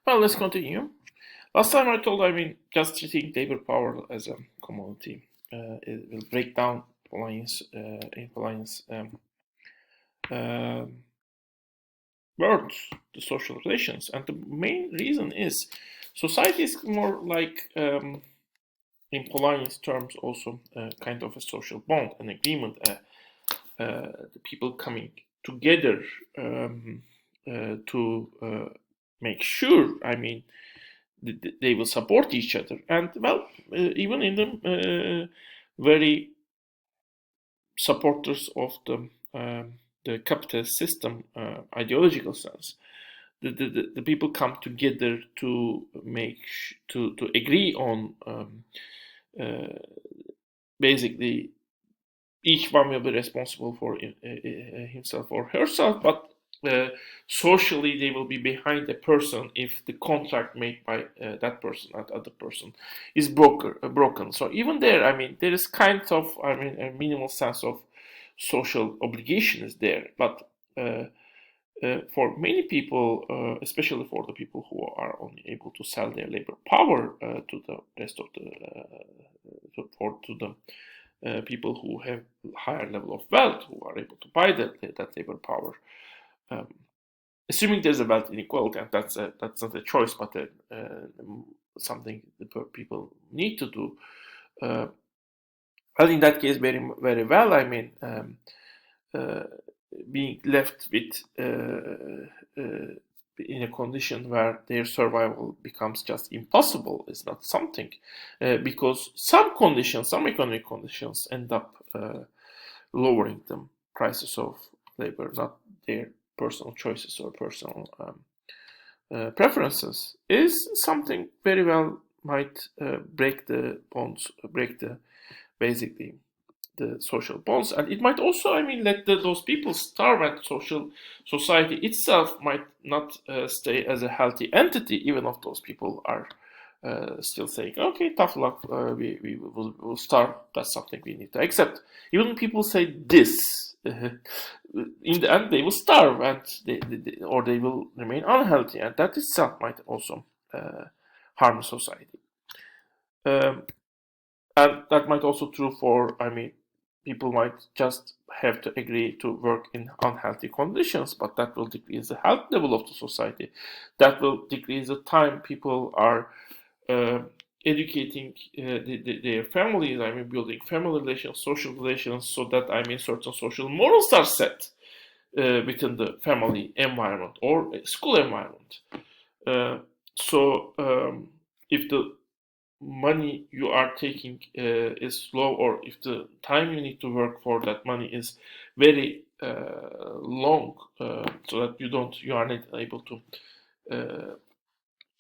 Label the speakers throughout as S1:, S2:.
S1: Well, let's continue. Last time I told, just treating labor power as a commodity, it will break down um, words, the social relations, and the main reason is society is more like, in Polanyi's terms, also kind of a social bond, an agreement, the people coming together to make sure, they will support each other. And well, even in the very supporters of the capitalist system ideological sense, the people come together to to agree on basically each one will be responsible for himself or herself, but socially they will be behind a person if the contract made by that person and other person is broken. So even there, there is kind of, a minimal sense of social obligation is there, but for many people, especially for the people who are only able to sell their labor power to the rest of the to the people who have higher level of wealth, who are able to buy that labor power. Um, Assuming there's a wealth inequality, and that's not a choice, but something the people need to do. Well, in that case, very well. Uh, Being left with in a condition where their survival becomes just impossible is not something, because some economic conditions end up lowering the prices of labor, not their personal choices or personal preferences, is something very well might break the bonds, break the basically the social bonds, and it might also, let those people starve, and society itself might not stay as a healthy entity, even if those people are still saying, "Okay, tough luck, we will starve." That's something we need to accept. Even people say this, in the end, they will starve, and or they will remain unhealthy, and that itself might also harm society. Um, and that might also true for, people might just have to agree to work in unhealthy conditions, but that will decrease the health level of the society. That will decrease the time people are uh, educating their families, building family relations, social relations, so that, certain social morals are set within the family environment or school environment. Uh, so if the money you are taking is low, or if the time you need to work for that money is very long, so that you are not able to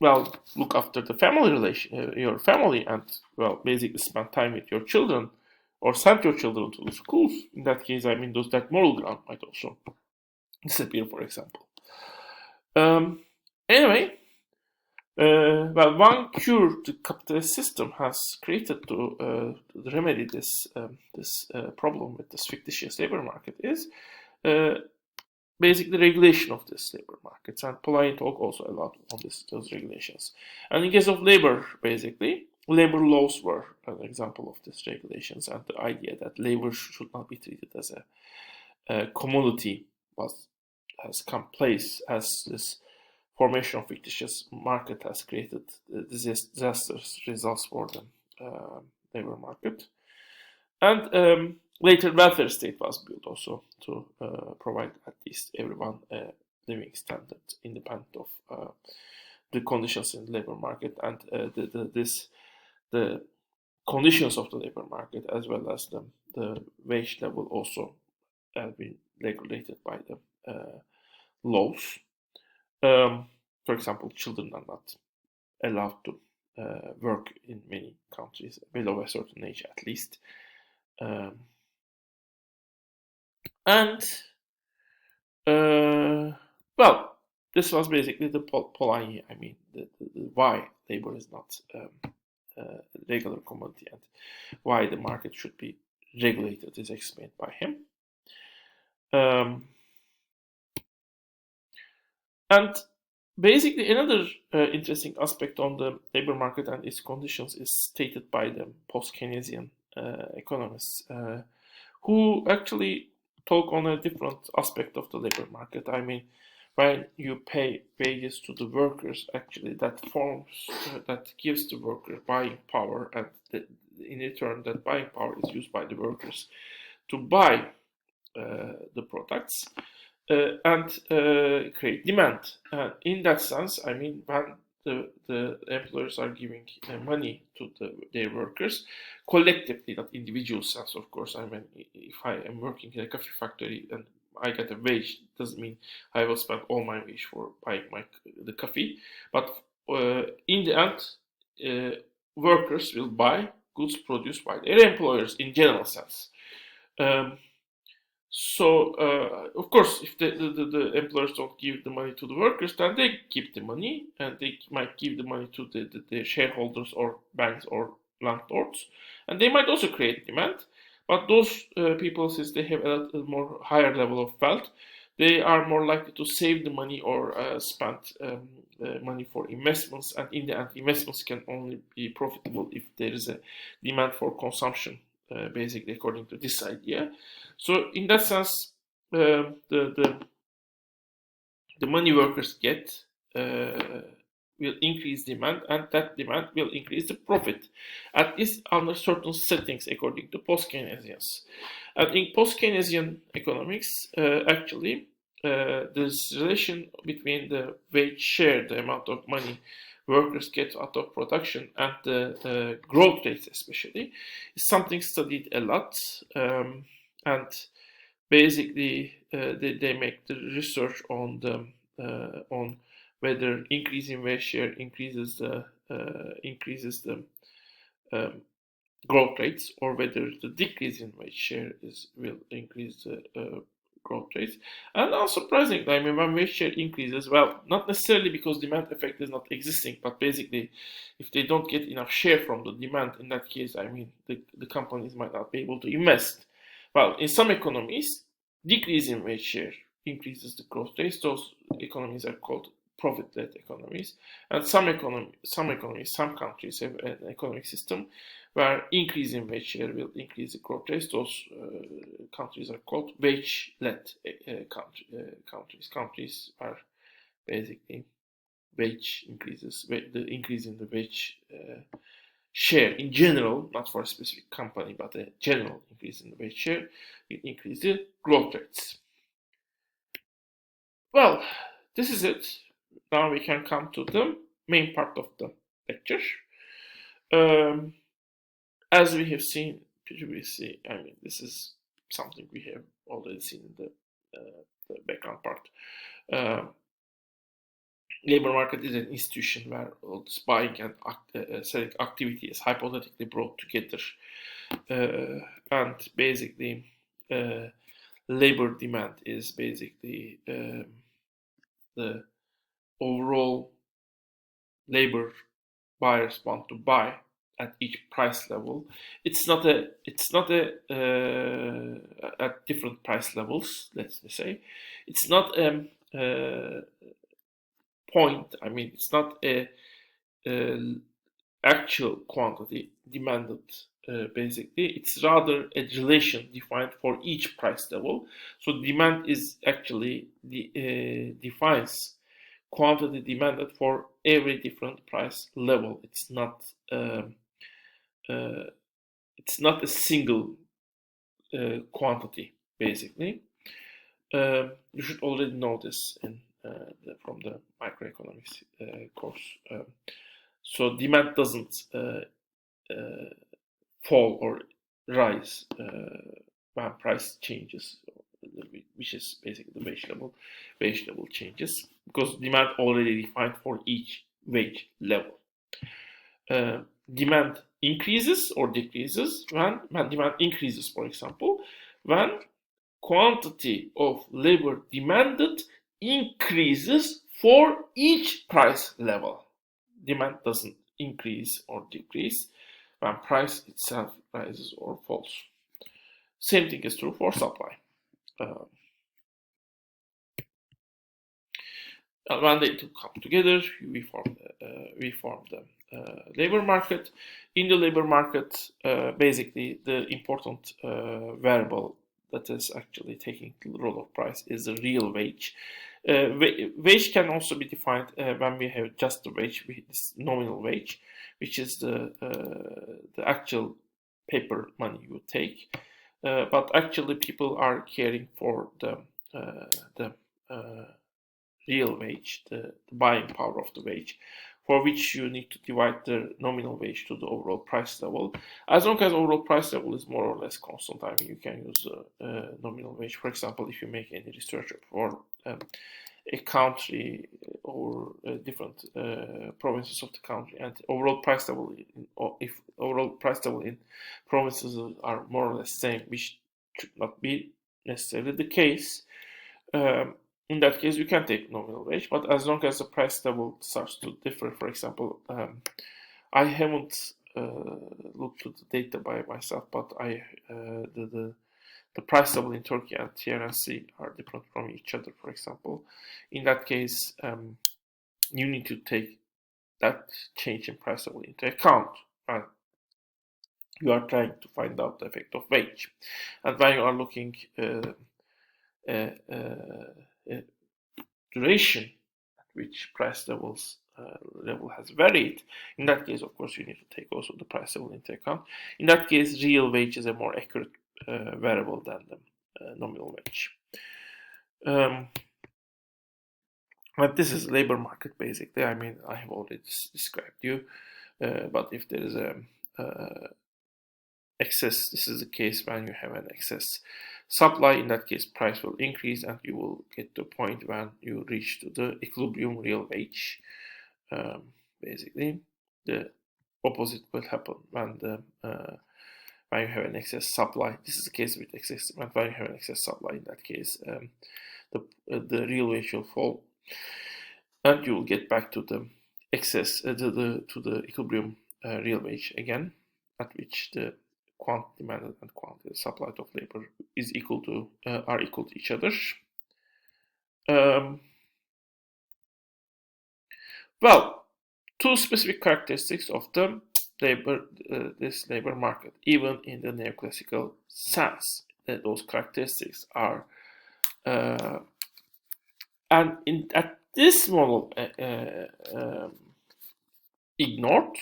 S1: well look after the family relation, your family, and well basically spend time with your children or send your children to the schools. In that case, those that moral ground might also disappear, for example. um, Anyway, well, one cure the capitalist system has created to remedy this problem with this fictitious labor market is uh, basically regulation of this labor markets. And Polanyi talk also a lot on those regulations. And in case of labor, basically, labor laws were an example of these regulations, and the idea that labor should not be treated as a commodity has come place as this formation of fictitious market has created disastrous results for the labor market. And later, welfare state was built also to provide at least everyone a living standard, independent of the conditions in the labor market, and the conditions of the labor market, as well as the wage level, also have been regulated by the laws. For example, children are not allowed to work in many countries below a certain age, at least. Um, and well, this was basically the Polanyi. Why labor is not regular commodity, and why the market should be regulated is explained by him. Um, and Basically, another interesting aspect on the labor market and its conditions is stated by the post-Keynesian economists, who actually talk on a different aspect of the labor market. I mean, when you pay wages to the workers, actually that gives the worker buying power, and in return, that buying power is used by the workers to buy the products and create demand. In that sense, I mean, when the employers are giving money to their workers collectively, not individual sense, of course. I mean, if I am working in a coffee factory and I get a wage, it doesn't mean I will spend all my wage for buying the coffee. But in the end, workers will buy goods produced by their employers in general sense. Um, of course, if the employers don't give the money to the workers, then they keep the money and they might give the money to the shareholders or banks or landlords, and they might also create demand. But those people, since they have a more higher level of wealth, they are more likely to save the money or spend money for investments. And in the end, investments can only be profitable if there is a demand for consumption, basically, according to this idea. So in that sense, the money workers get will increase demand, and that demand will increase the profit, at least under certain settings, according to post-Keynesians. And in post-Keynesian economics, actually, this relation between the wage share, the amount of money workers get out of production, and the growth rates, especially, is something studied a lot. And basically, they make the research on on whether increasing wage share increases the um, growth rates, or whether the decrease in wage share will increase the growth rates. And unsurprisingly, I mean, when wage share increases, well, not necessarily because demand effect is not existing, but basically, if they don't get enough share from the demand, in that case, I mean, the companies might not be able to invest. Well, in some economies, decrease in wage share increases the growth rates. Those economies are called profit-led economies. And some countries have an economic system where increase in wage share will increase the growth rates. Those countries are called wage-led countries. Countries are basically wage increases, the increase in the wage share in general, not for a specific company, but a general increase in the wage share, will increase the growth rates. Well, this is it. Now we can come to the main part of the lecture. Um, as we have seen previously, I mean, this is something we have already seen in the background part. Labor market is an institution where all this buying and selling activity is hypothetically brought together, and basically, labor demand is basically the overall labor buyers want to buy at each price level. It's not at different price levels. Let's say it's not point. I mean, it's not a actual quantity demanded. Basically, it's rather a relation defined for each price level. So demand is actually defines quantity demanded for every different price level. It's not a single quantity, basically. You should already know this from the microeconomics course. So demand doesn't fall or rise when price changes, which is basically the wage level changes, because demand already defined for each wage level. Demand increases or decreases when demand increases, for example, when quantity of labor demanded increases for each price level. Demand doesn't increase or decrease when price itself rises or falls. Same thing is true for supply. when they two come together, we form the labor market. In the labor market, basically the important variable that is actually taking the role of price is the real wage. Wage can also be defined when we have just the wage, this nominal wage, which is the actual paper money you take. But actually, people are caring for the real wage, the buying power of the wage, for which you need to divide the nominal wage to the overall price level. As long as overall price level is more or less constant, I mean, you can use nominal wage. For example, if you make any research for a country or different provinces of the country, and overall price level, if overall price level in provinces are more or less same, which should not be necessarily the case. In that case, you can take nominal wage, but as long as the price level starts to differ, for example, I haven't looked at the data by myself, but the price level in Turkey and TRNC are different from each other, for example. In that case, you need to take that change in price level into account. And you are trying to find out the effect of wage. And when you are looking duration at which price level has varied, in that case, of course, you need to take also the price level into account. In that case, real wage is a more accurate variable than the nominal wage. But this is labor market basically. I mean, I have already described you. But if there is a excess, this is the case when you have an excess supply. In that case, price will increase, and you will get to a point when you reach to the equilibrium real wage. Basically, the opposite will happen when you have an excess supply. This is the case with excess. When you have an excess supply, in that case, the real wage will fall, and you will get back to the excess to the equilibrium real wage again, at which the quantity demanded and quantity supplied of labor is are equal to each other. Well, two specific characteristics of the this labor market, even in the neoclassical sense, those characteristics are, and at this model ignored,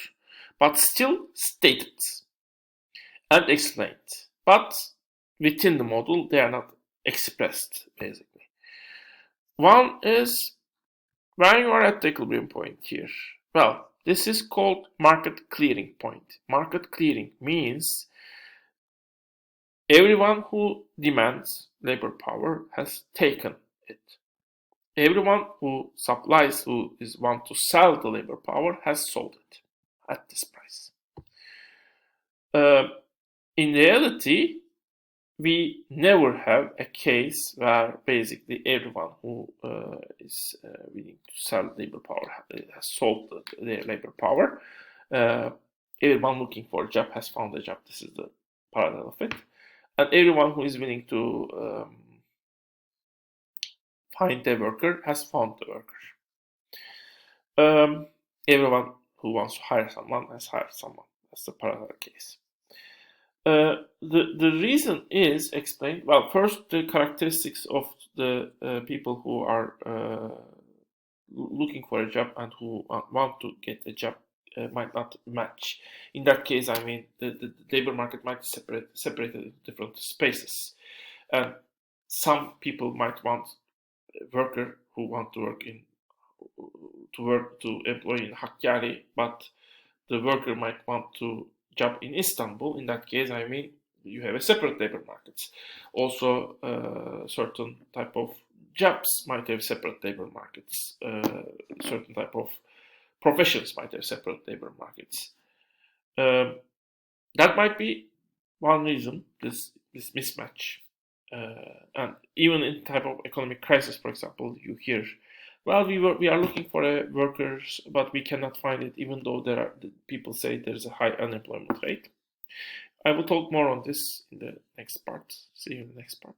S1: but still stated and explained. But within the model, they are not expressed, basically. One is when you are at the equilibrium point here. Well, this is called market clearing point. Market clearing means everyone who demands labor power has taken it. Everyone who supplies, who want to sell the labor power, has sold it at this price. In reality, we never have a case where basically everyone who is willing to sell labor power has sold their labor power. Everyone looking for a job has found a job. This is the parallel of it. And everyone who is willing to find a worker has found the worker. Everyone who wants to hire someone has hired someone. That's the parallel case. The reason is explained. Well, first, the characteristics of the people who are looking for a job and who want to get a job might not match. In that case, I mean, the labor market might be separated into different spaces. And some people might want a worker who want to employ in Hakkari, but the worker might want to job in Istanbul. In that case, I mean, you have a separate labor markets. Also, certain type of jobs might have separate labor markets. Certain type of professions might have separate labor markets. That might be one reason, this mismatch. And even in type of economic crisis, for example, you hear, well, we are looking for workers, but we cannot find it, even though people say there's a high unemployment rate. I will talk more on this in the next part. See you in the next part.